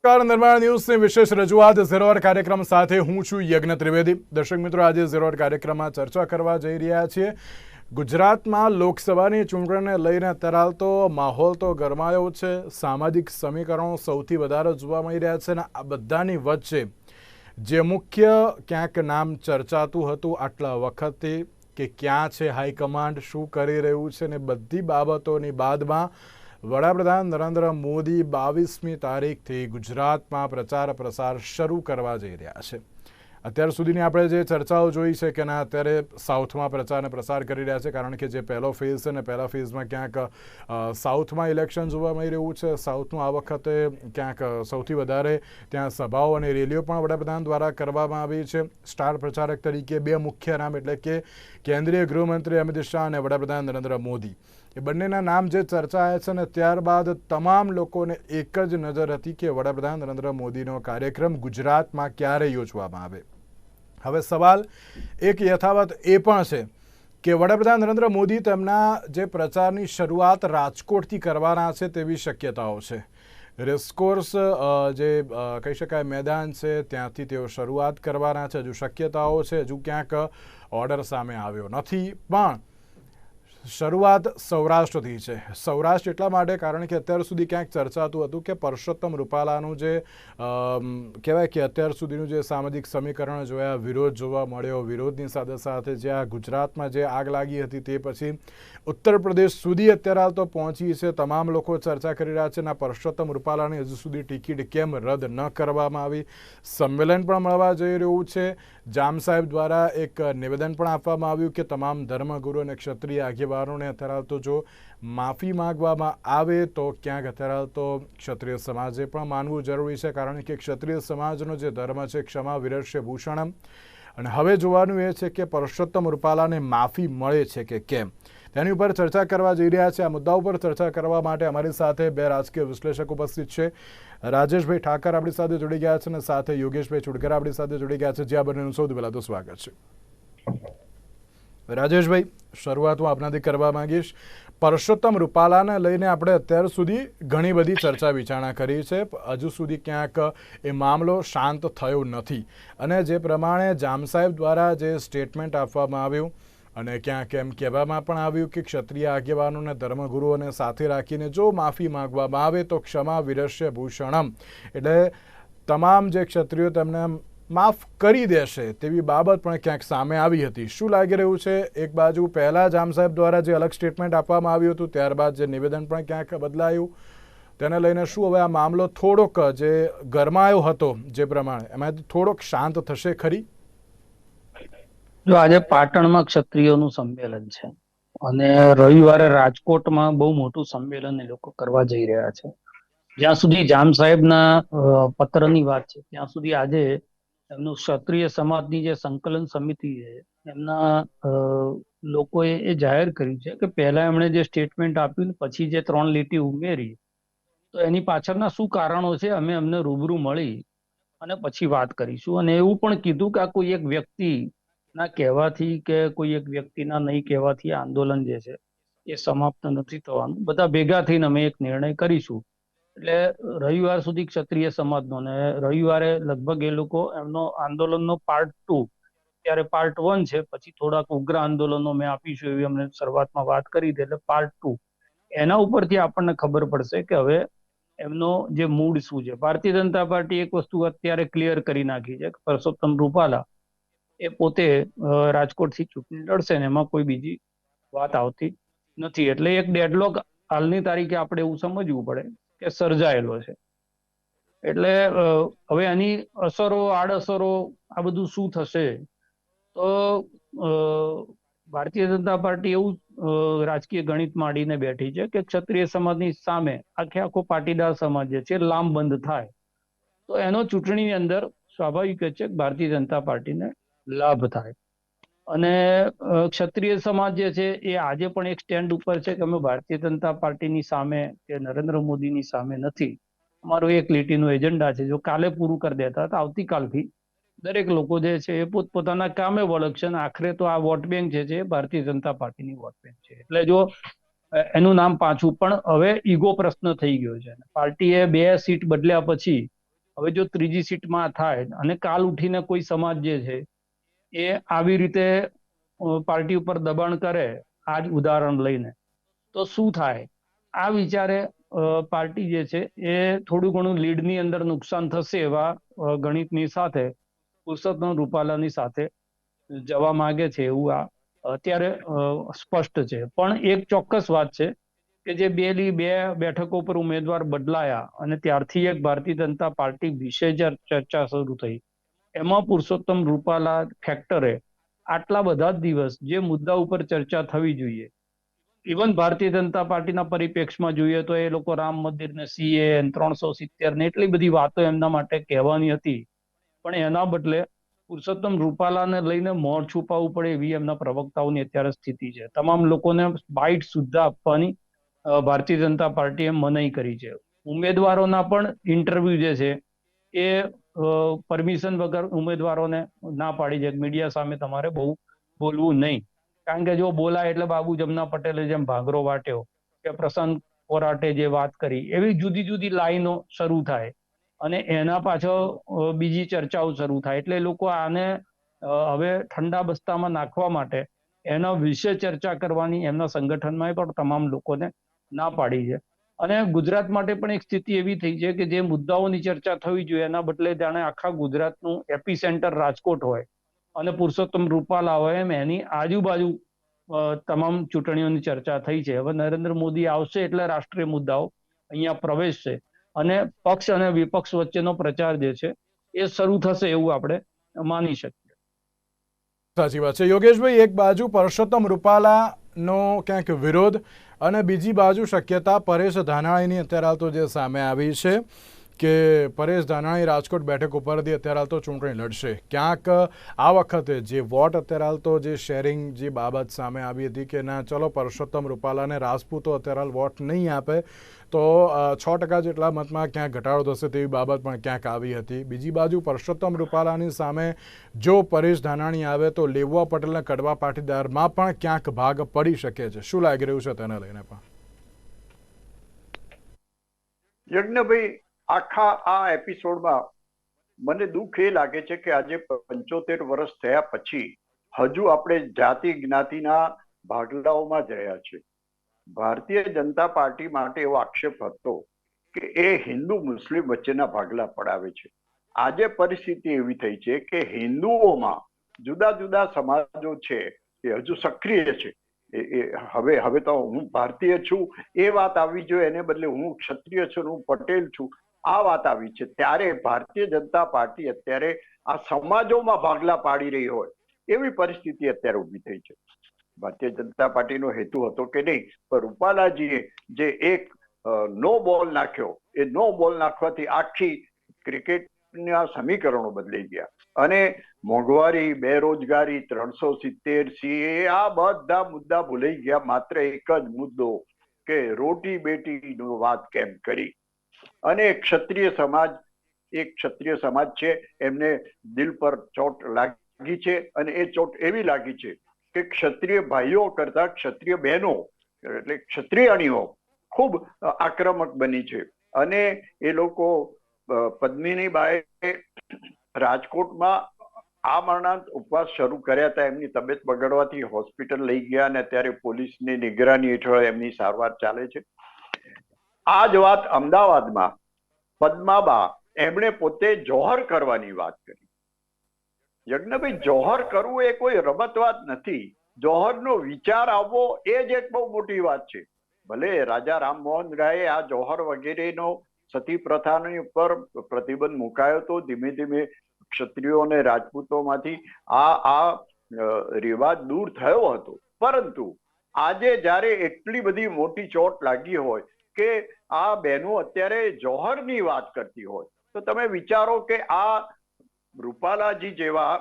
નમસ્કાર, નિર્માણ ન્યૂઝની વિશેષ રજૂઆત ઝીરો અવર કાર્યક્રમ સાથે હું છું યજ્ઞ ત્રિવેદી. દર્શક મિત્રો, આજે ઝીરો અવર કાર્યક્રમમાં ચર્ચા કરવા જઈ રહ્યા છીએ. ગુજરાતમાં લોકસભાની ચૂંટણીને લઈને અત્યારે તો માહોલ તો ગરમાયો છે. સામાજિક સમીકરણો સૌથી વધારે જોવા મળી રહ્યા છે અને આ બધાની વચ્ચે જે મુખ્ય ક્યાંક નામ ચર્ચાતું હતું આટલા વખતથી કે ક્યાં છે હાઈકમાન્ડ, શું કરી રહ્યું છે, ને બધી બાબતોની બાદમાં વડાપ્રધાન નરેન્દ્ર મોદી 22મી તારીખથી ગુજરાતમાં પ્રચાર પ્રસાર શરૂ કરવા જઈ રહ્યા છે. અત્યાર સુધીની આપણે જે ચર્ચાઓ જોઈ છે કે ના, અત્યારે સાઉથમાં પ્રચાર અને પ્રસાર કરી રહ્યા છે, કારણ કે જે પહેલો ફેઝ છે ને પહેલા ફેઝમાં ક્યાંક સાઉથમાં ઇલેક્શન જોવા મળી રહ્યું છે. સાઉથમાં આ વખતે ક્યાંક સૌથી વધારે ત્યાં સભાઓ અને રેલીઓ પણ વડાપ્રધાન દ્વારા કરવામાં આવી છે. સ્ટાર પ્રચારક તરીકે બે મુખ્ય નામ એટલે કે કેન્દ્રીય ગૃહમંત્રી અમિત શાહ અને વડાપ્રધાન નરેન્દ્ર મોદી, એ બંનેના નામ જે ચર્ચાયા છે ને ત્યારબાદ તમામ લોકોને એક જ નજર હતી કે વડાપ્રધાન નરેન્દ્ર મોદીનો કાર્યક્રમ ગુજરાતમાં ક્યારે યોજવામાં આવે. હવે સવાલ એક યથાવત એ પણ છે કે વડાપ્રધાન નરેન્દ્ર મોદી તેમના જે પ્રચારની શરૂઆત રાજકોટથી કરવાના છે તેવી શક્યતાઓ છે. રેસકોર્સ જે કહી શકાય મેદાન છે ત્યાંથી તેઓ શરૂઆત કરવાના છે. હજુ શક્યતાઓ છે, હજુ ક્યાંક ઓર્ડર સામે આવ્યો નથી, પણ શરૂઆત સૌરાષ્ટ્રથી છે. સૌરાષ્ટ્ર એટલા માટે કારણ કે અત્યાર સુધી ક્યાંક ચર્ચાતું હતું કે પરસોત્તમ રૂપાલાનું જે કહેવાય કે અત્યાર સુધીનું જે સામાજિક સમીકરણ જોયા, વિરોધ જોવા મળ્યો, વિરોધની સાથે સાથે જે આ ગુજરાતમાં જે આગ લાગી હતી તે પછી ઉત્તર પ્રદેશ સુધી અત્યારે હાલ તો પહોંચી છે. તમામ લોકો ચર્ચા કરી રહ્યા છે અને પરસોત્તમ રૂપાલાની હજુ સુધી ટિકિટ કેમ રદ ન કરવામાં આવી. સંમેલન પણ મળવા જઈ રહ્યું છે. જામ સાહેબ દ્વારા એક નિવેદન પણ આપવામાં આવ્યું કે તમામ ધર્મગુરુ અને ક્ષત્રિય આગેવાનોને અત્યારે તો જો માફી માંગવામાં આવે તો ક્યાંક અત્યારે તો ક્ષત્રિય સમાજે પણ માનવું જરૂરી છે, કારણ કે ક્ષત્રિય સમાજનો જે ધર્મ છે ક્ષમા વિરસ્ય ભૂષણમ. અને હવે જોવાનું એ છે કે પરસોત્તમ રૂપાલાને માફી મળે છે કે કેમ, તેની ઉપર ચર્ચા કરવા જઈ રહ્યા છે. આ મુદ્દા ઉપર ચર્ચા કરવા માટે અમારી સાથે બે રાજકીય વિશ્લેષક ઉપસ્થિત છે. રાજેશભાઈ ઠાકર આપણી સાથે જોડી ગયા છે અને સાથે યોગેશભાઈ ચુડગરા આપણી સાથે જોડી ગયા છે. જે આ બંનેનું સૌથી પહેલાં તો સ્વાગત છે. રાજેશભાઈ, શરૂઆત હું આપનાથી કરવા માંગીશ. પરસોત્તમ રૂપાલાને લઈને આપણે અત્યાર સુધી ઘણી બધી ચર્ચા વિચારણા કરી છે. હજુ સુધી ક્યાંક એ મામલો શાંત થયો નથી અને જે પ્રમાણે જામ સાહેબ દ્વારા જે સ્ટેટમેન્ટ આપવામાં આવ્યું અને ક્યાંક એમ કહેવામાં પણ આવ્યું કે ક્ષત્રિય આગેવાનોને ધર્મગુરુઓને સાથે રાખીને જો માફી માંગવામાં આવે તો ક્ષમા વિરસ્ય ભૂષણમ, એટલે તમામ જે ક્ષત્રિયો તેમને માફ કરી દેશે તેવી બાબત પણ ક્યાંક સામે આવી હતી. શું લાગી રહ્યું છે? એક બાજુ પહેલાં જામ સાહેબ દ્વારા જે અલગ સ્ટેટમેન્ટ આપવામાં આવ્યું હતું, ત્યારબાદ જે નિવેદન પણ ક્યાંક બદલાયું, તેને લઈને શું હવે આ મામલો થોડોક જે ગરમાયો હતો જે પ્રમાણે એમાંથી થોડોક શાંત થશે ખરી? જો આજે પાટણમાં ક્ષત્રિયોનું સંમેલન છે અને રવિવારે રાજકોટમાં બહુ મોટું સંમેલન એ લોકો કરવા જઈ રહ્યા છે. જ્યાં સુધી જામ સાહેબના પત્રની વાત છે ત્યાં સુધી આજે એમનું ક્ષત્રિય સમાજની જે સંકલન સમિતિ છે એમના લોકોએ એ જાહેર કર્યું છે કે પહેલા એમણે જે સ્ટેટમેન્ટ આપ્યું પછી જે 3 લીટી ઉમેરી, તો એની પાછળના શું કારણો છે અમને રૂબરૂ મળી અને પછી વાત કરીશું. અને એવું પણ કીધું કે આ કોઈ એક વ્યક્તિ ના કહેવાથી કે કોઈ એક વ્યક્તિના નહીં કહેવાથી આંદોલન જે છે એ સમાપ્ત નથી થવાનું. બધા ભેગા થઈને અમે એક નિર્ણય કરીશું. એટલે રવિવાર સુધી ક્ષત્રિય સમાજનો, ને રવિવારે લગભગ એ લોકો એમનો આંદોલનનો પાર્ટ 2, ત્યારે પાર્ટ 1 છે, પછી થોડાક ઉગ્ર આંદોલનો મેં આપીશું એવી અમને શરૂઆતમાં વાત કરી હતી, એટલે પાર્ટ 2 એના ઉપરથી આપણને ખબર પડશે કે હવે એમનો જે મૂડ શું છે. ભારતીય જનતા પાર્ટી એક વસ્તુ અત્યારે ક્લિયર કરી નાખી છે કે પરસોત્તમ રૂપાલા એ પોતે રાજકોટથી ચૂંટણી લડશે ને એમાં કોઈ બીજી વાત આવતી નથી. એટલે એક ડેડલોક હાલની તારીખે આપણે એવું સમજવું પડે કે સર્જાયેલો છે. એટલે હવે આની અસરો, આડઅસરો, આ બધું શું થશે, તો ભારતીય જનતા પાર્ટી એવું રાજકીય ગણિત માંડીને બેઠી છે કે ક્ષત્રિય સમાજની સામે આખો પાટીદાર સમાજ જે છે લામબંધ થાય તો એનો ચૂંટણીની અંદર સ્વાભાવિક છે કે ભારતીય જનતા પાર્ટીને લાભ થાય. અને ક્ષત્રિય સમાજ જે છે એ આજે પણ એક સ્ટેન્ડ ઉપર છે કે અમે ભારતીય જનતા પાર્ટીની સામે કે નરેન્દ્ર મોદીની સામે નથી. અમારું એક લીટીનું એજન્ડા છે. જો કાલે પૂરું કરી દેતા તો આવતીકાલથી દરેક લોકો જે છે એ પોતપોતાના કામે વળગશે અને આખરે તો આ વોટ બેંક જે છે એ ભારતીય જનતા પાર્ટીની વોટ બેંક છે. એટલે જો એનું નામ પાછું પણ હવે ઈગો પ્રશ્ન થઈ ગયો છે. પાર્ટીએ 2 સીટ બદલ્યા પછી હવે જો ત્રીજી સીટમાં થાય અને કાલ ઉઠીને કોઈ સમાજ જે છે એ આવી રીતે પાર્ટી ઉપર દબાણ કરે, આ જ ઉદાહરણ લઈને, તો શું થાય? આ વિચારે પાર્ટી જે છે એ થોડું ઘણું લીડની અંદર નુકસાન થશે એવા ગણિતની સાથે પુરુષોત્તમ રૂપાલાની સાથે જવા માંગે છે, એવું આ અત્યારે સ્પષ્ટ છે. પણ એક ચોક્કસ વાત છે કે જે બે બેઠકો પર ઉમેદવાર બદલાયા અને ત્યારથી એક ભારતીય જનતા પાર્ટી વિશે જ ચર્ચા શરૂ થઈ, એમાં પુરુષોત્તમ રૂપાલા ફેક્ટરે આટલા બધા જ દિવસ જે મુદ્દા ઉપર ચર્ચા થવી જોઈએ, ઇવન ભારતીય જનતા પાર્ટીના પરિપ્રેક્ષમાં જોઈએ તો એ લોકો રામ મંદિર ને સીએ 370 ને એટલી બધી વાતો એમના માટે કહેવાની હતી, પણ એના બદલે પુરુષોત્તમ રૂપાલાને લઈને મોં છુપાવવું પડે એવી એમના પ્રવક્તાઓની અત્યારે સ્થિતિ છે. તમામ લોકોને બાઇટ સુદ્ધા આપવાની ભારતીય જનતા પાર્ટીએ મનાઈ કરી છે. ઉમેદવારોના પણ ઇન્ટરવ્યુ જે છે એ પરમિશન વગર ઉમેદવારોને ના પાડી છે, મીડિયા સામે તમારે બહુ બોલવું નહીં, કારણ કે જો બોલાય એટલે બાબુ જમના પટેલે જેમ ભાંગરો વાટ્યો કે પ્રશાંત કોરાટે જે વાત કરી એવી જુદી જુદી લાઈનો શરૂ થાય અને એના પાછળ બીજી ચર્ચાઓ શરૂ થાય. એટલે લોકો આને હવે ઠંડા બસ્તામાં નાખવા માટે એના વિશે ચર્ચા કરવાની એમના સંગઠનમાં પણ તમામ લોકોને ના પાડી છે. અને ગુજરાત માટે પણ એક સ્થિતિ એવી થઈ છે કે જે મુદ્દાઓની ચર્ચા થવી જોઈએ એના બદલે જાણે આખા ગુજરાતનું એપી સેન્ટર રાજકોટ હોય અને પુરુષોત્તમ રૂપાલા હોય એમ એની આજુબાજુ તમામ ચૂંટણીઓની ચર્ચા થઈ છે. હવે નરેન્દ્ર મોદી આવશે એટલે રાષ્ટ્રીય મુદ્દાઓ અહીંયા પ્રવેશશે અને પક્ષ અને વિપક્ષ વચ્ચેનો પ્રચાર જે છે એ શરૂ થશે એવું આપણે માની શકીએ. સાચી વાત છે યોગેશભાઈ. એક બાજુ પરસોત્તમ રૂપાલાનો ક્યાંક વિરોધ અને બીજી બાજુ શક્યતા પરેશ ધાનાણીની અત્યારે હાલ તો જે સામે આવી છે કે પરેશ ધાનાણી રાજકોટ બેઠક ઉપરથી અત્યારે હાલ તો ચૂંટણી લડશે. ક્યાંક આ વખતે જે વોટ અત્યારે હાલ તો જે શેરિંગ જે બાબત સામે આવી હતી કે ના ચલો પરસોત્તમ રૂપાલાને રાજપૂતો અત્યારે હાલ વોટ નહીં આપે તો 6% જેટલા મતમાં ક્યાંક ઘટાડો થશે તેવી બાબત પણ ક્યાંક આવી હતી. બીજી બાજુ પરસોત્તમ રૂપાલાની સામે જો પરેશ ધાનાણી આવે તો લેઉવા પટેલના કડવા પાટીદારમાં પણ ક્યાંક ભાગ પડી શકે છે. શું લાગી રહ્યું છે તેને લઈને? પણ યજ્ઞભાઈ, આખા આ એપિસોડમાં મને દુઃખ એ લાગે છે કે આજે 75 વર્ષ થયા પછી હજુ આપણે જાતિ જ્ઞાતિના ભાગલાઓમાં જ રહ્યા છીએ. ભારતીય જનતા પાર્ટી માટે એવો આક્ષેપ હતો કે એ હિન્દુ મુસ્લિમ વચ્ચેના ભાગલા પડાવે છે. આજે પરિસ્થિતિ એવી થઈ છે કે હિન્દુઓમાં જુદા જુદા સમાજો છે એ હજુ સક્રિય છે. હવે તો હું ભારતીય છું એ વાત આવવી જોઈએ, એને બદલે હું ક્ષત્રિય છું, હું પટેલ છું, આ વાત આવી છે. ત્યારે ભારતીય જનતા પાર્ટી અત્યારે આ સમાજોમાં ભાગલા પાડી રહી હોય એવી પરિસ્થિતિ અત્યારે ઊભી થઈ છે. ભારતીય જનતા પાર્ટીનો હેતુ હતો કે નહીં, પણ રૂપાલાજીએ જે એક નો બોલ નાખ્યો, એ નો બોલ નાખવાથી આખી ક્રિકેટના સમીકરણો બદલાઈ ગયા અને મોંઘવારી, બેરોજગારી, 370 CA આ બધા મુદ્દા ભૂલાઈ ગયા. માત્ર એક જ મુદ્દો કે રોટી બેટીની વાત કેમ કરી. અને ક્ષત્રિય સમાજ છે, એમને દિલ પર ચોટ લાગી છે અને એ ચોટ એવી લાગી છે કે ક્ષત્રિય ભાઈઓ કરતા ક્ષત્રિય બહેનો એટલે ક્ષત્રિયાણીઓ ખૂબ આક્રમક બની છે. અને એ લોકો પદ્મિનીબાએ રાજકોટમાં આ મરણાંત ઉપવાસ શરૂ કર્યા હતા. એમની તબિયત બગડવાથી હોસ્પિટલ લઈ ગયા અને અત્યારે પોલીસની નિગરાની હેઠળ એમની સારવાર ચાલે છે. આ જ વાત અમદાવાદમાં પદ્માબા એમણે પોતે જોહર કરવાની વાત કરી. યજ્ઞભાઈ, જોહર કરવું એ કોઈ રમત વાત નથી. જોહરનો વિચાર આવવો એ જ એક બહુ મોટી વાત છે. ભલે રાજા રામમોહન રાયે આ જોહર વગેરેનો સતી પ્રથાની ઉપર પ્રતિબંધ મુકાયો તો, ધીમે ધીમે ક્ષત્રિયો અને રાજપૂતોમાંથી આ રિવાજ દૂર થયો હતો. પરંતુ આજે જ્યારે એટલી બધી મોટી ચોટ લાગી હોય કે આ બહેનો અત્યારે જોહરની વાત કરતી હોય તો તમે વિચારો કે આ રૂપાલાજી જેવા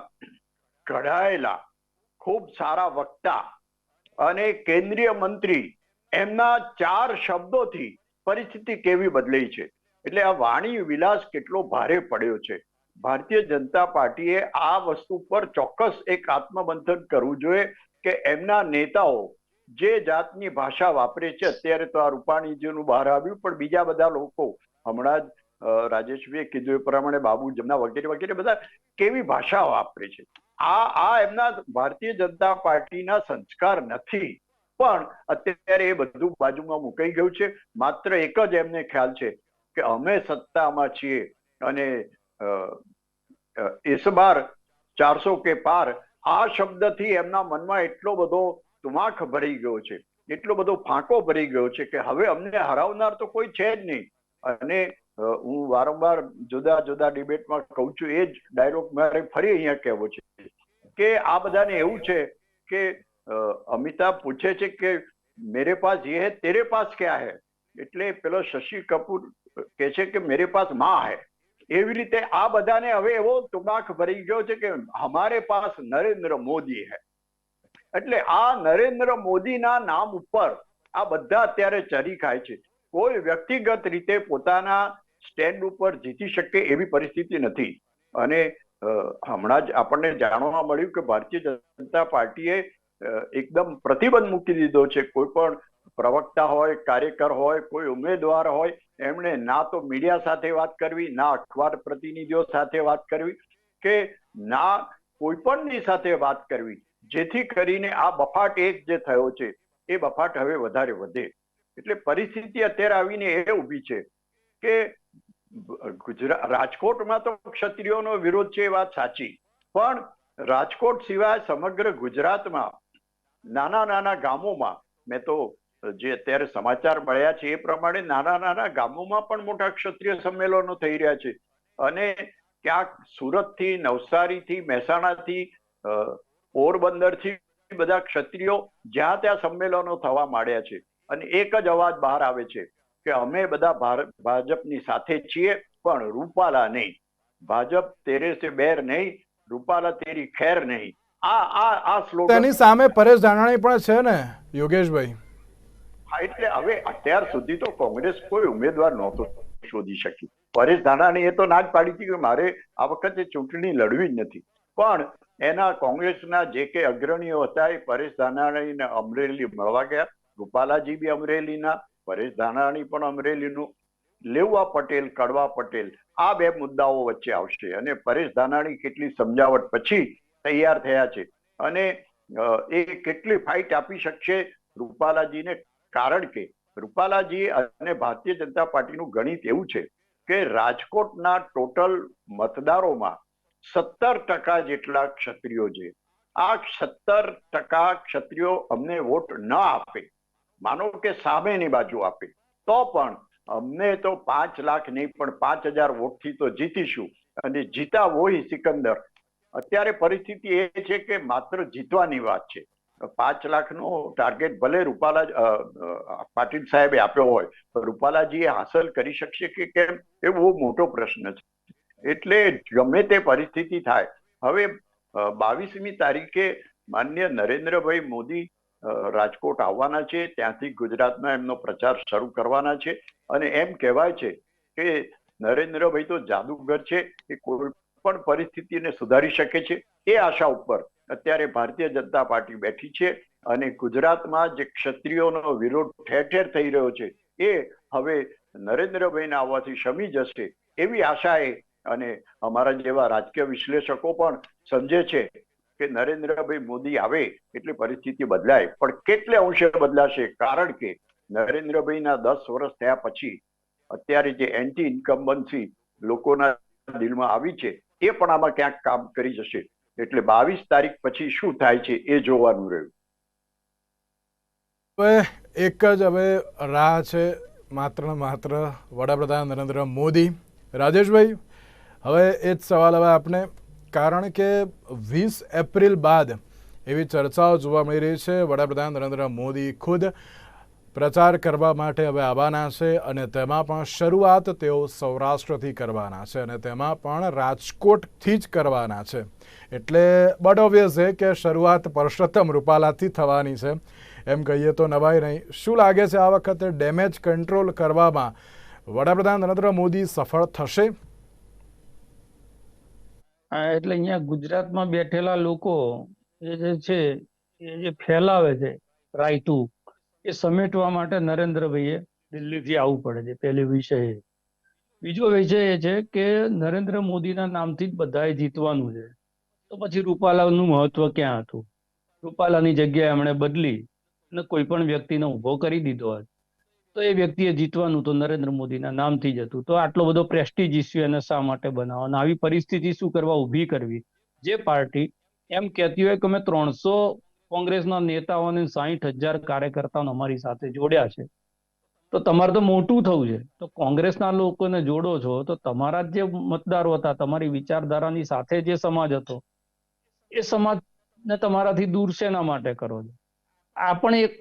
ઘડાયેલા ખૂબ સારા વક્તા અને કેન્દ્રીય મંત્રી, એમના 4 શબ્દોથી પરિસ્થિતિ કેવી બદલાઈ છે. એટલે આ વાણી વિલાસ કેટલો ભારે પડ્યો છે. ભારતીય જનતા પાર્ટીએ આ વસ્તુ પર ચોક્કસ એક આત્મમંથન કરવું જોઈએ કે એમના નેતાઓ જે જાતની ભાષા વાપરે છે, અત્યારે તો આ રૂપાણીજીનું બહાર આવ્યું, પણ બીજા બધા લોકો હમણાં જ રાજેશભાઈએ કીધું એ પ્રમાણે બાબુ જમના વગેરે વગેરે બધા કેવી ભાષા વાપરે છે. આ એમના ભારતીય જનતા પાર્ટીના સંસ્કાર નથી. પણ અત્યારે એ બધું બાજુમાં મુકાઈ ગયું છે. માત્ર એક જ એમને ખ્યાલ છે કે અમે સત્તામાં છીએ અને इस बार 400 के पार આ શબ્દથી એમના મનમાં એટલો બધો તુમાખ ભરી ગયો છે, એટલો બધો ફાંકો ભરી ગયો છે કે હવે અમને હરાવનાર તો કોઈ છે જ નહીં. અને હું વારંવાર જુદા જુદા ડિબેટમાં કહું છું, એ જ ડાયલોગ મારે ફરી અહીંયા કહેવો છે કે આ બધાને એવું છે કે અમિતાભ પૂછે છે કે મેરે પાસ યે હૈ તેરે પાસ ક્યા હૈ, એટલે પેલો શશી કપૂર કહે છે કે મેરે પાસ માં હૈ. એવી રીતે આ બધાને હવે એવો તુમાખ ભરી ગયો છે કે હમારે પાસ નરેન્દ્ર મોદી હૈ. એટલે આ નરેન્દ્ર મોદીના નામ ઉપર આ બધા અત્યારે ચરી ખાય છે. કોઈ વ્યક્તિગત રીતે પોતાના સ્ટેન્ડ ઉપર જીતી શકે એવી પરિસ્થિતિ નથી. અને હમણાં જ આપણને જાણવા મળ્યું કે ભારતીય જનતા પાર્ટીએ એકદમ પ્રતિબંધ મૂકી દીધો છે. કોઈ પણ પ્રવક્તા હોય, કાર્યકર હોય, કોઈ ઉમેદવાર હોય, એમણે ના તો મીડિયા સાથે વાત કરવી, ના અખબાર પ્રતિનિધિઓ સાથે વાત કરવી, કે ના કોઈ પણની સાથે વાત કરવી, જેથી કરીને આ બફાટ એક જે થયો છે એ બફાટ હવે વધારે વધે. એટલે પરિસ્થિતિ અત્યારે આવીને એ ઊભી છે કે રાજકોટમાં તો ક્ષત્રિયોનો વિરોધ છે, એ વાત સાચી, પણ રાજકોટ સિવાય સમગ્ર ગુજરાતમાં નાના નાના ગામોમાં, મેં તો જે અત્યારે સમાચાર મળ્યા છે એ પ્રમાણે નાના નાના ગામોમાં પણ મોટા ક્ષત્રિય સંમેલનો થઈ રહ્યા છે. અને ક્યાંક સુરતથી, નવસારીથી, મહેસાણાથી, પોરબંદરથી બધા ક્ષત્રિયો જ્યાં ત્યાં સંમેલનો થવા માંડ્યા છે. અને એક જ અવાજ બહાર આવે છે કે અમે બધા ભાજપની સાથે છીએ, પણ રૂપાલા નહીં. ભાજપ તેરે સે બેર નહીં, રૂપાલા તેરી ખેર નહીં. આ સ્લોગન તેની સામે પરેશ ધાનાણી પણ છે ને યોગેશભાઈ. હા, એટલે હવે અત્યાર સુધી તો કોંગ્રેસ કોઈ ઉમેદવાર નહોતો શોધી શકી. પરેશ ધાનાણીએ તો ના જ પાડી હતી કે મારે આ વખતે ચૂંટણી લડવી જ નથી. પણ એના કોંગ્રેસના જે કે અગ્રણીઓ હતા એ પરેશ ધાનાણીને અમરેલી મળવા ગયા. રૂપાલાજી બી અમરેલીના, પરેશ ધાનાણી પણ અમરેલીનું. લેઉવા પટેલ, કડવા પટેલ, આ બે મુદ્દાઓ વચ્ચે આવશે. અને પરેશ ધાનાણી કેટલી સમજાવટ પછી તૈયાર થયા છે અને એ કેટલી ફાઇટ આપી શકશે રૂપાલાજીને. કારણ કે રૂપાલાજી અને ભારતીય જનતા પાર્ટીનું ગણિત એવું છે કે રાજકોટના ટોટલ મતદારોમાં 17% જેટલા ક્ષત્રિયો છે. આ 17% ક્ષત્રિયો અમને વોટ ન આપે, માનો કે સામેની બાજુ આપે, તો પણ અમને તો 5 લાખ નહીં પણ 5000 વોટથી તો જીતીશું. અને જીતા વોહી સિકંદર. અત્યારે પરિસ્થિતિ એ છે કે માત્ર જીતવાની વાત છે. 5 લાખનો ટાર્ગેટ ભલે રૂપાલા પાટીલ સાહેબે આપ્યો હોય, તો રૂપાલાજી એ હાંસલ કરી શકશે કે કેમ, એ બહુ મોટો પ્રશ્ન છે. એટલે ગમે તે પરિસ્થિતિ થાય, હવે 22મી તારીખે માનનીય નરેન્દ્રભાઈ મોદી રાજકોટ આવવાના છે. ત્યાંથી ગુજરાતમાં એમનો પ્રચાર શરૂ કરવાના છે. અને એમ કહેવાય છે કે નરેન્દ્રભાઈ તો જાદુગર છે, એ કોઈ પણ પરિસ્થિતિને સુધારી શકે છે. એ આશા ઉપર અત્યારે ભારતીય જનતા પાર્ટી બેઠી છે. અને ગુજરાતમાં જે ક્ષત્રિયોનો વિરોધ ઠેર ઠેર થઈ રહ્યો છે એ હવે નરેન્દ્રભાઈના આવવાથી શમી જશે એવી આશાએ. અને અમારા જેવા રાજકીય વિશ્લેષકો પણ સમજે છે કે નરેન્દ્રભાઈ મોદી આવે એટલે પરિસ્થિતિ બદલાય. પણ કેટલે અંશે બદલાશે? કારણ કે નરેન્દ્રભાઈના 10 વર્ષ થયા પછી અત્યારે જે એન્ટી ઇન્કમ્બન્સી લોકોના દિલમાં આવી છે એ પણ આમાં ક્યાંક કામ કરી જશે. એટલે 22 તારીખ પછી શું થાય છે એ જોવાનું રહ્યું. હવે એક જ હવે રાહ છે, માત્ર ને માત્ર વડાપ્રધાન નરેન્દ્ર મોદી. રાજેશભાઈ, હવે એ જ સવાલ હવે આપને, કારણ કે 20 એપ્રિલ બાદ એવી ચર્ચાઓ જોવા મળી રહી છે. વડાપ્રધાન નરેન્દ્ર મોદી ખુદ પ્રચાર કરવા માટે હવે આવવાના છે અને તેમાં પણ શરૂઆત તેઓ સૌરાષ્ટ્રથી કરવાના છે અને તેમાં પણ રાજકોટથી જ કરવાના છે. એટલે બટ ઓબ્વિયસ છે કે શરૂઆત પરસોત્તમ રૂપાલાથી થવાની છે, એમ કહીએ તો નવાઈ નહીં. શું લાગે છે આ વખતે ડેમેજ કંટ્રોલ કરવામાં વડાપ્રધાન નરેન્દ્ર મોદી સફળ થશે? એટલે અહીંયા ગુજરાતમાં બેઠેલા લોકો એ જે છે એ જે ફેલાવે છે રાયતું, એ સમેટવા માટે નરેન્દ્રભાઈએ દિલ્હીથી આવવું પડે છે. પહેલી વિષય બીજો વિષય એ છે કે નરેન્દ્ર મોદીના નામથી જ બધાએ જીતવાનું છે, તો પછી રૂપાલાનું મહત્વ ક્યાં હતું? રૂપાલાની જગ્યાએ એમણે બદલી અને કોઈ પણ વ્યક્તિને ઉભો કરી દીધો હોત તો એ વ્યક્તિએ જીતવાનું તો નરેન્દ્ર મોદીના નામથી જ હતું. તો આટલો બધો પ્રેસ્ટીજ ઇસ્યુ એને શા માટે બનાવવાનો? આવી પરિસ્થિતિ શું કરવા ઊભી કરવી? જે પાર્ટી એમ કહેતી હોય કે અમે 300 કોંગ્રેસના નેતાઓને 60,000 કાર્યકર્તાઓને અમારી સાથે જોડ્યા છે, તો તમારે તો મોટું થવું છે, તો કોંગ્રેસના લોકોને જોડો છો તો તમારા જ જે મતદારો હતા, તમારી વિચારધારાની સાથે જે સમાજ હતો, એ સમાજને તમારાથી દૂર શેના માટે કરો છો? આ પણ એક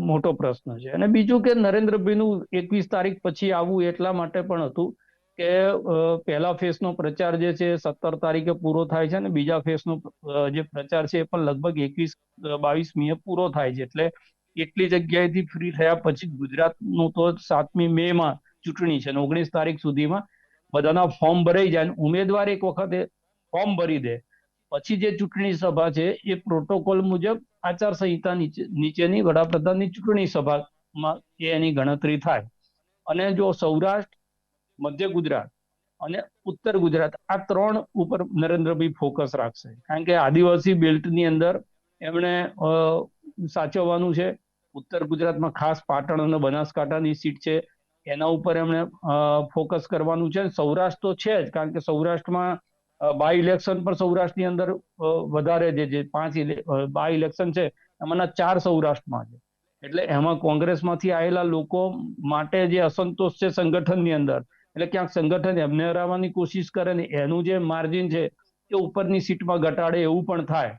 મોટો પ્રશ્ન છે. અને બીજું કે નરેન્દ્રભાઈનું 21 તારીખ પછી આવવું એટલા માટે પણ હતું કે પહેલા ફેઝનો પ્રચાર જે છે 17 તારીખે પૂરો થાય છે અને બીજા ફેઝનો જે પ્રચાર છે એ પણ લગભગ 21-22મીએ પૂરો થાય છે. એટલે એટલી જગ્યાએથી ફ્રી થયા પછી ગુજરાતનું તો 7મી મે માં ચૂંટણી છે અને 19 તારીખ સુધીમાં બધાના ફોર્મ ભરાઈ જાય. ઉમેદવાર એક વખતે ફોર્મ ભરી દે પછી જે ચૂંટણી સભા છે એ પ્રોટોકોલ મુજબ આચારસંહિતા નીચેની વડાપ્રધાનની ચૂંટણી સભામાં એની ગણતરી થાય. અને જો સૌરાષ્ટ્ર, મધ્ય ગુજરાત અને ઉત્તર ગુજરાત આ 3 ઉપર નરેન્દ્રભાઈ ફોકસ રાખશે, કારણ કે આદિવાસી બેલ્ટની અંદર એમણે સાચવવાનું છે. ઉત્તર ગુજરાતમાં ખાસ પાટણ અને બનાસકાંઠાની સીટ છે, એના ઉપર એમણે ફોકસ કરવાનું છે. સૌરાષ્ટ્ર તો છે જ, કારણ કે સૌરાષ્ટ્રમાં બાય ઇલેક્શન પણ સૌરાષ્ટ્રની અંદર વધારે જે 5 બાય ઇલેક્શન છે એમાંના 4 સૌરાષ્ટ્રમાં છે. એટલે એમાં કોંગ્રેસમાંથી આવેલા લોકો માટે જે અસંતોષ છે સંગઠનની અંદર, એટલે ક્યાંક સંગઠન એમને હરાવવાની કોશિશ કરે ને એનું જે માર્જિન છે એ ઉપરની સીટમાં ઘટાડે એવું પણ થાય.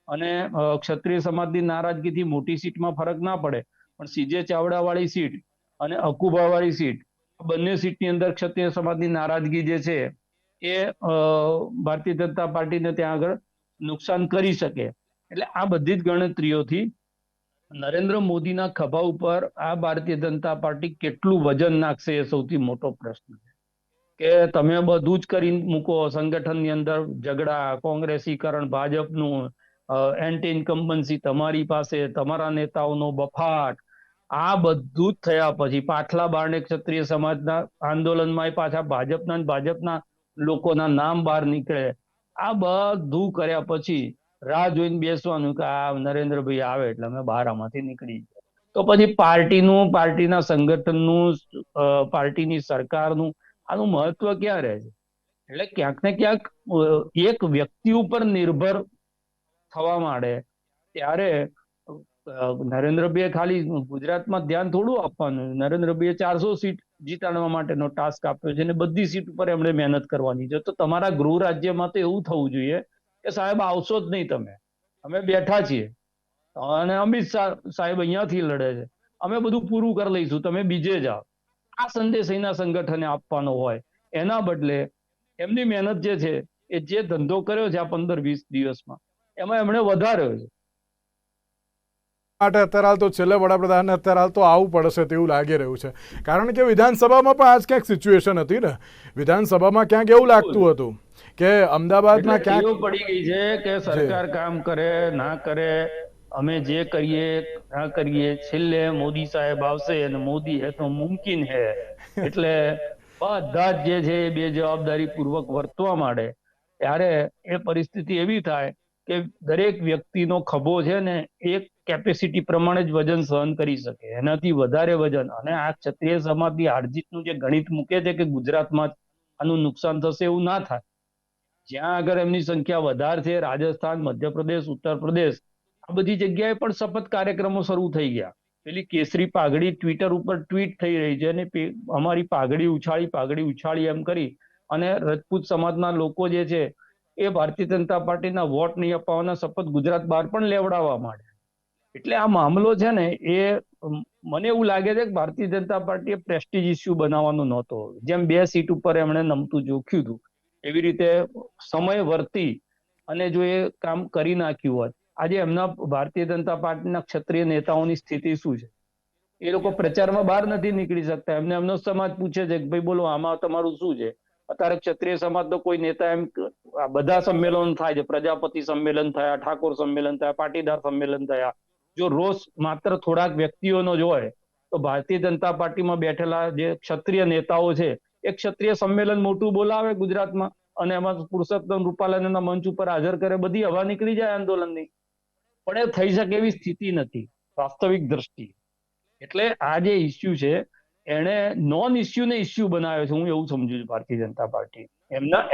અને ક્ષત્રિય સમાજની નારાજગીથી મોટી સીટમાં ફરક ના પડે, પણ સીજે ચાવડા વાળી સીટ અને અકુબા વાળી સીટ, બંને સીટની અંદર ક્ષત્રિય સમાજની નારાજગી જે છે એ ભારતીય જનતા પાર્ટીને ત્યાં આગળ નુકસાન કરી શકે. એટલે આ બધી જ ગણતરીઓથી નરેન્દ્ર મોદીના ખભા ઉપર આ ભારતીય જનતા પાર્ટી કેટલું વજન નાખશે એ સૌથી મોટો પ્રશ્ન છે. કે તમે બધું જ કરી મૂકો, સંગઠનની અંદર ઝઘડા, કોંગ્રેસીકરણ, ભાજપનું એન્ટી ઇન્કમ્બન્સી તમારી પાસે, તમારા નેતાઓનો બફાટ, આ બધું જ થયા પછી પાછલા બારણે ક્ષત્રિય સમાજના આંદોલનમાં પાછા ભાજપના લોકોના નામ બહાર નીકળે. આ બધું કર્યા પછી રાહ જોઈને બેસવાનું કે આ નરેન્દ્રભાઈ આવે એટલે અમે બહાર આમાંથી નીકળી જાય. તો પછી પાર્ટીના સંગઠનનું, પાર્ટીની સરકારનું આનું મહત્વ ક્યાં રહે છે? એટલે ક્યાંક ને ક્યાંક એક વ્યક્તિ ઉપર નિર્ભર થવા માંડે ત્યારે નરેન્દ્રભાઈએ ખાલી ગુજરાતમાં ધ્યાન થોડું આપવાનું. નરેન્દ્રભાઈએ 400 સીટ જીતાડવા માટેનો ટાસ્ક આપ્યો છે અને બધી સીટ ઉપર એમણે મહેનત કરવાની છે. તો તમારા ગૃહ રાજ્યમાં તો એવું થવું જોઈએ કે સાહેબ આવશો જ નહીં, અમે બેઠા છીએ અને અમિત શાહ સાહેબ અહીંયાથી લડે છે, અમે બધું પૂરું કરી લઈશું, તમે બીજે જાઓ. આ સંદેશ અહીંના સંગઠને આપવાનો હોય. એના બદલે એમની મહેનત જે છે એ જે ધંધો કર્યો છે આ 15-20 દિવસમાં એમાં એમણે વધાર્યો છે. માટે અત્યારે હાલ તો છેલ્લે વડાપ્રધાનને અત્યારે હાલ તો આવવું પડશે તેવું લાગી રહ્યું છે, કારણ કે વિધાનસભામાં પણ આજ ક્યાંક સિચ્યુએશન હતી ને, વિધાનસભામાં ક્યાંક એવું લાગતું હતું કે અમદાવાદમાં ક્યાંક પડી ગઈ છે કે સરકાર કામ કરે ના કરે, અમે જે કરીએ ના કરીએ, છેલ્લે મોદી સાહેબ આવશે અને મોદી હે તો મુમકિન હે. એટલે બધા જ જે છે એ બે જવાબદારી પૂર્વક વર્તવા માંડે ત્યારે એ પરિસ્થિતિ એવી થાય કે દરેક વ્યક્તિનો ખભો છે ને એક કેપેસિટી પ્રમાણે જ વજન સહન કરી શકે, એનાથી વધારે વજન. અને આ ક્ષત્રિય સમાજની હારજીતનું જે ગણિત મૂકે છે કે ગુજરાતમાં આનું નુકસાન થશે એવું ના થાય. જ્યાં આગળ એમની સંખ્યા વધારે છે, રાજસ્થાન, મધ્યપ્રદેશ, ઉત્તર પ્રદેશ, આ બધી જગ્યાએ પણ શપથ કાર્યક્રમો શરૂ થઈ ગયા. પેલી કેસરી પાઘડી ટ્વિટર ઉપર ટ્વીટ થઈ રહી છે અને અમારી પાઘડી ઉછાળી એમ કરી અને રજપૂત સમાજના લોકો જે છે એ ભારતીય જનતા પાર્ટીના વોટ નહીં અપાવવાના શપથ ગુજરાત બહાર પણ લેવડાવવા માંડ્યા. એટલે આ મામલો છે ને એ મને એવું લાગે છે કે ભારતીય જનતા પાર્ટીએ પ્રેસ્ટીજ ઇસ્યુ બનાવવાનો નહોતો. જેમ 2 સીટ ઉપર એમણે નમતું જોખ્યું હતું એવી રીતે સમય વર્તી અને જો એ કામ કરી નાખ્યું હોત, આજે એમના ભારતીય જનતા પાર્ટીના ક્ષત્રિય નેતાઓની સ્થિતિ શું છે? એ લોકો પ્રચારમાં બહાર નથી નીકળી શકતા. એમનો સમાજ પૂછે છે કે ભાઈ બોલો આમાં તમારું શું છે? અત્યારે ક્ષત્રિય સમાજનો કોઈ નેતા એમ બધા સંમેલન થાય છે, પ્રજાપતિ સંમેલન થયા, ઠાકોર સંમેલન થયા, પાટીદાર સંમેલન થયા. જો રોષ માત્ર થોડાક વ્યક્તિઓનો જ હોય તો ભારતીય જનતા પાર્ટીમાં બેઠેલા જે ક્ષત્રિય નેતાઓ છે એક ક્ષત્રિય સંમેલન મોટું બોલાવે ગુજરાતમાં અને એમાં પુરુષોત્તમ રૂપાલાને એના મંચ ઉપર હાજર કરે, બધી હવા નીકળી જાય આંદોલનની. પણ એ થઈ શકે એવી સ્થિતિ નથી વાસ્તવિક દ્રષ્ટિએ. એટલે આ જે ઇસ્યુ છે એને નોન ઇસ્યુ ને ઇસ્યુ બનાવ્યો છે, હું એવું સમજુ છું ભારતીય જનતા પાર્ટી.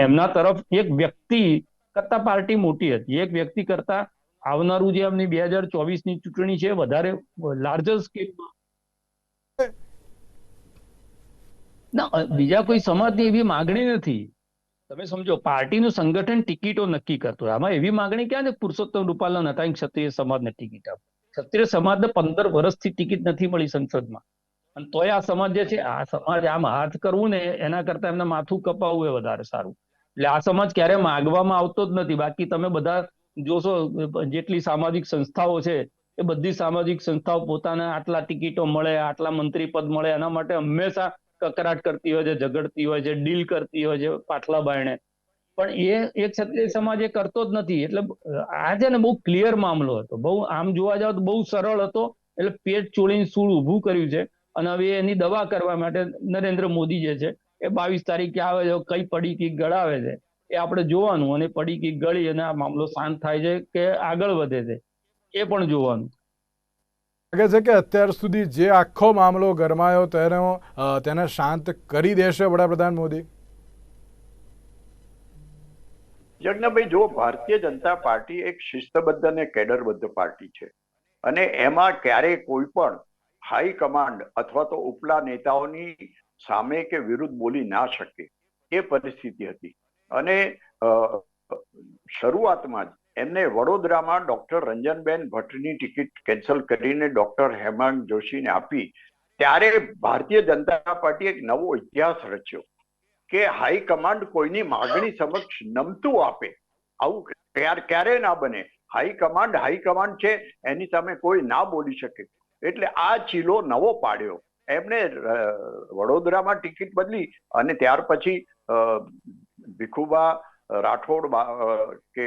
એમના તરફ એક વ્યક્તિ કરતા પાર્ટી મોટી હતી, એક વ્યક્તિ કરતા આવનારું જે એમની 2024ની ચૂંટણી છે વધારે લાર્જર સ્કેલમાં. ના, બીજા કોઈ સમાજની એવી માગણી નથી. તમે સમજો, પાર્ટીનું સંગઠન ટિકિટો નક્કી કરતું હોય. આમાં એવી માગણી ક્યાં છે પુરુષોત્તમ રૂપાલા હતા ક્ષત્રિય સમાજને ટિકિટ આપો? ક્ષત્રિય સમાજને 15 વર્ષથી ટિકિટ નથી મળી સંસદમાં, અને તોય આ સમાજ જે છે, આ સમાજ આમ હાથ કરવું ને એના કરતા એમને માથું કપાવવું એ વધારે સારું. એટલે આ સમાજ ક્યારે માગવામાં આવતો જ નથી. બાકી તમે બધા જોશો, જેટલી સામાજિક સંસ્થાઓ છે એ બધી સામાજિક સંસ્થાઓ પોતાને આટલા ટિકિટો મળે, આટલા મંત્રી પદ મળે એના માટે હંમેશા કકરાટ કરતી હોય છે, ઝઘડતી હોય છે, ડીલ કરતી હોય છે પાટલા બાયણે. પણ એ ક્ષત્રિય સમાજ એ કરતો જ નથી. એટલે આ છે ને બહુ ક્લિયર મામલો હતો, બહુ આમ જોવા જાવ તો બહુ સરળ હતો. એટલે પેટ ચોળીને સૂળ ઊભું કર્યું છે, અને હવે એની દવા કરવા માટે નરેન્દ્ર મોદી જે છે એ 22 તારીખે આવે છે, કઈ પડી કી ગળાવે છે એ આપણે જોવાનું, અને પડી કી ગળી અને આ મામલો શાંત થાય છે કે આગળ વધે છે એ પણ જોવાનું. લાગે છે કે અત્યાર સુધી જે આખો મામલો ગરમાયો તેને શાંત કરી દેશે વડાપ્રધાન મોદી? યજ્ઞભાઈ, જો ભારતીય જનતા પાર્ટી એક શિસ્તબદ્ધ અને કેડરબદ્ધ પાર્ટી છે, અને એમાં ક્યારેય કોઈ પણ હાઈકમાન્ડ અથવા તો ઉપલા નેતાઓની સામે કે વિરુદ્ધ બોલી ના શકે એ પરિસ્થિતિ હતી. અને શરૂઆતમાં જ એમને વડોદરામાં ડોક્ટર રંજનબેન ભટ્ટની ટિકિટ કેન્સલ કરીને ડોક્ટર હેમાંગ જોશીને આપી, ત્યારે ભારતીય જનતા પાર્ટીએ એક નવો ઇતિહાસ રચ્યો કે હાઈકમાન્ડ કોઈની માગણી સમક્ષ નમતું આપે. આવું ક્યારે ના બને. હાઈકમાન્ડ છે, એની સામે કોઈ ના બોલી શકે. એટલે આ ચીલો નવો પાડ્યો. એમને વડોદરામાં ટિકિટ બદલી અને ત્યાર પછી ભીખુબા રાઠોડ કે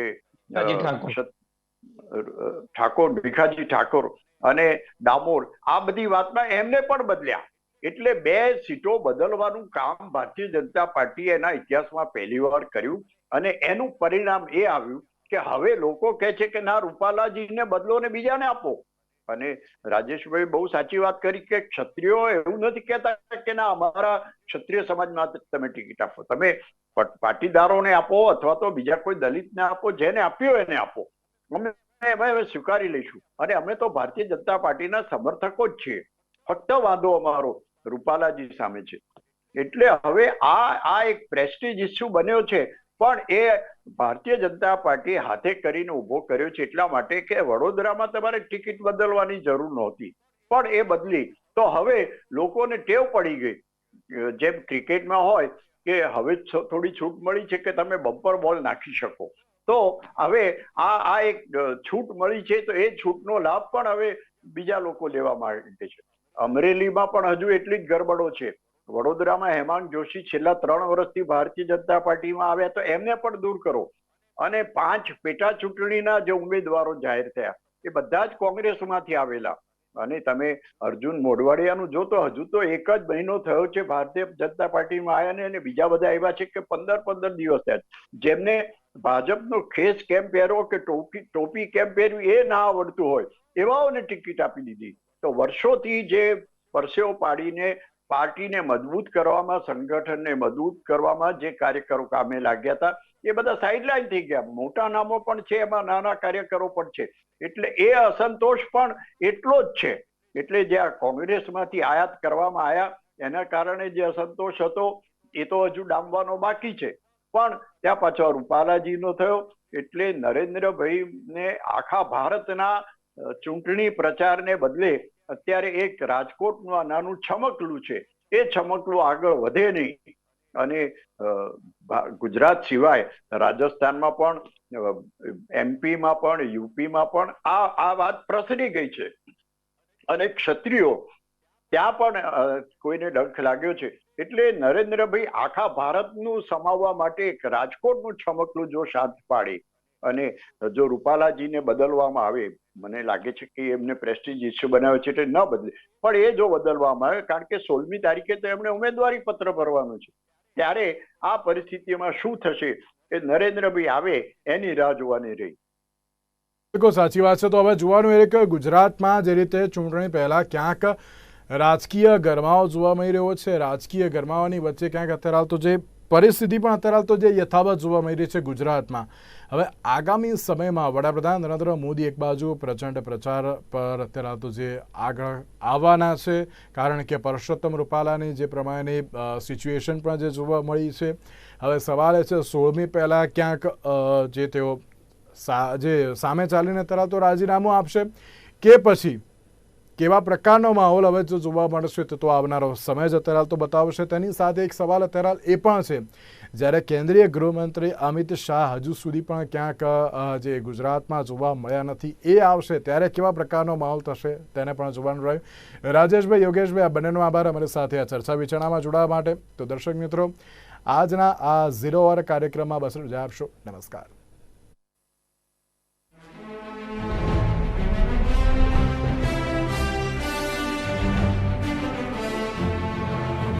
ઠાકોર, ભીખાજી ઠાકોર અને ડામોર, આ બધી વાતમાં એમને પણ બદલ્યા. એટલે 2 સીટો બદલવાનું કામ ભારતીય જનતા પાર્ટીએ એના ઇતિહાસમાં પહેલી વાર કર્યું, અને એનું પરિણામ એ આવ્યું કે હવે લોકો કહે છે કે ના, રૂપાલાજીને બદલો ને બીજાને આપો. અને રાજેશભાઈ બહુ સાચી વાત કરી કે ક્ષત્રિયો એવું નથી કહેતા કે ના, અમારા ક્ષત્રિય સમાજમાં તમે ટિકિટ આપો, તમે પાટીદારોને આપો અથવા તો બીજા કોઈ દલિતને આપો, જેને આપ્યો એને આપો, અમે સ્વીકારી લઈશું. અને અમે તો ભારતીય જનતા પાર્ટીના સમર્થકો જ છીએ. ફક્ત વાંધો અમારો રૂપાલાજી સામે છે. એટલે હવે આ એક પ્રેસ્ટીજ ઇસ્યુ બન્યો છે, પણ એ ભારતીય જનતા પાર્ટીએ હાથે કરીને ઉભો કર્યો છે એટલા માટે કે વડોદરામાં તમારે ટિકિટ બદલવાની જરૂર નહોતી, પણ એ બદલી. તો હવે લોકોને ટેવ પડી ગઈ, જેમ ક્રિકેટમાં હોય કે હવે થોડી છૂટ મળી છે કે તમે બમ્પર બોલ નાખી શકો. તો હવે આ એક છૂટ મળી છે, તો એ છૂટનો લાભ પણ હવે બીજા લોકો લેવા માંગે છે. અમરેલીમાં પણ હજુ એટલી જ ગરબડો છે. વડોદરામાં હેમાંગ જોશી છેલ્લા 3 વર્ષથી ભારતીય જનતા પાર્ટીમાં આવ્યા, તો એમને પણ દૂર કરો. અને 5 પેટા ચૂંટણીના જે ઉમેદવારો જાહેર થયા એ બધા જ કોંગ્રેસમાંથી આવેલા. અને તમે અર્જુન મોઢવાડિયાનું જો તો હજુ તો 1 જ મહિનો થયો છે ભારતીય જનતા પાર્ટીમાં આવ્યા, અને બીજા બધા એવા છે કે 15 દિવસ થયા, જેમને ભાજપનો ખેસ કેમ પહેરવો કે ટોપી કેમ પહેરવી એ ના આવડતું હોય, એવાઓને ટિકિટ આપી દીધી. તો વર્ષોથી જે પરસેવો પાડીને પાર્ટીને મજબૂત કરવામાં, સંગઠનને મજબૂત કરવામાં જે કાર્યકરો કામે લાગ્યા હતા એ બધા સાઇડલાઇન થઈ ગયા. મોટા નામો પણ છે, એમાં નાના કાર્યકરો પણ છે. એટલે એ અસંતોષ પણ એટલો જ છે. એટલે જે આ કોંગ્રેસમાંથી આયાત કરવામાં આવ્યા એના કારણે જે અસંતોષ હતો એ તો હજુ ડામવાનો બાકી છે. પણ ત્યાં પાછો રૂપાલાજીનો થયો, એટલે નરેન્દ્રભાઈને આખા ભારતના ચૂંટણી પ્રચારને બદલે અત્યારે એક રાજકોટનું નાનું છમકલું છે, એ છમકલું આગળ વધે નહીં. અને ગુજરાત સિવાય રાજસ્થાનમાં પણ, એમપીમાં પણ, યુપીમાં પણ આ વાત પ્રસરી ગઈ છે. અને ક્ષત્રિયો ત્યાં પણ કોઈને ડંખ લાગ્યો છે. એટલે નરેન્દ્રભાઈ આખા ભારતનું સમાવવા માટે એક રાજકોટનું છમકલું જો શાંત પાડે અને જો રૂપાલાજીને બદલવામાં આવે, મને લાગે છે કે એમને પ્રેસ્ટીજ ઇસ્યુ બનાવે છે એટલે ન બદલે, પણ એ જો બદલવામાં આવે, કારણ કે 16મી તારીખે તો એમણે ઉમેદવારી પત્ર ભરવાનું છે, ત્યારે આ પરિસ્થિતિમાં શું થશે એ નરેન્દ્રભાઈ આવે એની રાહ જોવાની રહી. બિલકુલ સાચી વાત છે. તો હવે જોવાનું એ કે ગુજરાતમાં જે રીતે ચૂંટણી પહેલા ક્યાંક રાજકીય ગરમાવો જોવા મળી રહ્યો છે, રાજકીય ગરમાવાની વચ્ચે ક્યાંક અત્યારે હાલ તો જે પરિસ્થિતિ પણ અત્યારે હાલ તો જે યથાવત જોવા મળી રહી છે ગુજરાતમાં, હવે આગામી સમયમાં વડાપ્રધાન નરેન્દ્ર મોદી એક બાજુ પ્રચંડ પ્રચાર પર અત્યારે હાલ તો જે આગળ આવવાના છે, કારણ કે પરસોત્તમ રૂપાલાની જે પ્રમાણેની સિચ્યુએશન પણ જે જોવા મળી છે. હવે સવાલ એ છે 16મી પહેલાં ક્યાંક જે તેઓ જે સામે ચાલીને તરત તો રાજીનામું આપશે કે પછી કેવા પ્રકારનો માહોલ હવે જો જોવા મળશે તો આવનારો સમય જ અત્યારે તો બતાવશે. તેની સાથે એક સવાલ અત્યારે એ પણ છે, જ્યારે કેન્દ્રીય ગૃહમંત્રી અમિત શાહ હજુ સુધી પણ ક્યાંક જે ગુજરાતમાં જોવા મળ્યા નથી, એ આવશે ત્યારે કેવા પ્રકારનો માહોલ થશે તેને પણ જોવાનું રહ્યું. રાજેશભાઈ, યોગેશભાઈ, આ બંનેનો આભાર અમારી સાથે આ ચર્ચા વિચારણામાં જોડાવા માટે. તો દર્શક મિત્રો, આજના આ 0 અવર કાર્યક્રમમાં બસ રજા આપશો. નમસ્કાર.